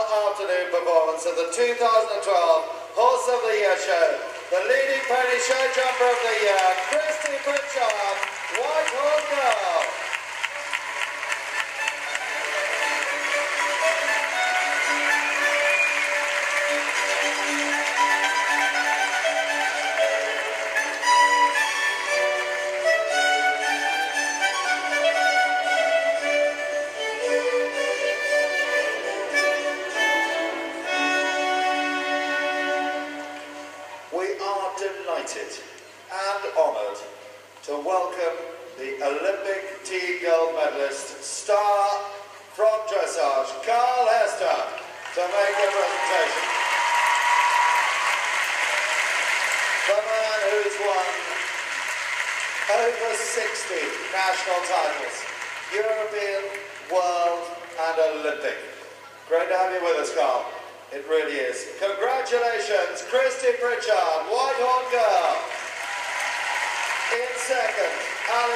afternoon performance of the 2012 Horse of the Year show. The leading pony show jumper of the year, Christy Pritchard, Whitehorn Girl. Delighted and honoured to welcome the Olympic team gold medalist, star from dressage, Carl Hester, to make a presentation. The man who's won over 60 national titles, European, World and Olympic. Great to have you with us, Carl. It really is. Congratulations, Christy Pritchard, Whitehorn Girl. In second, Alex.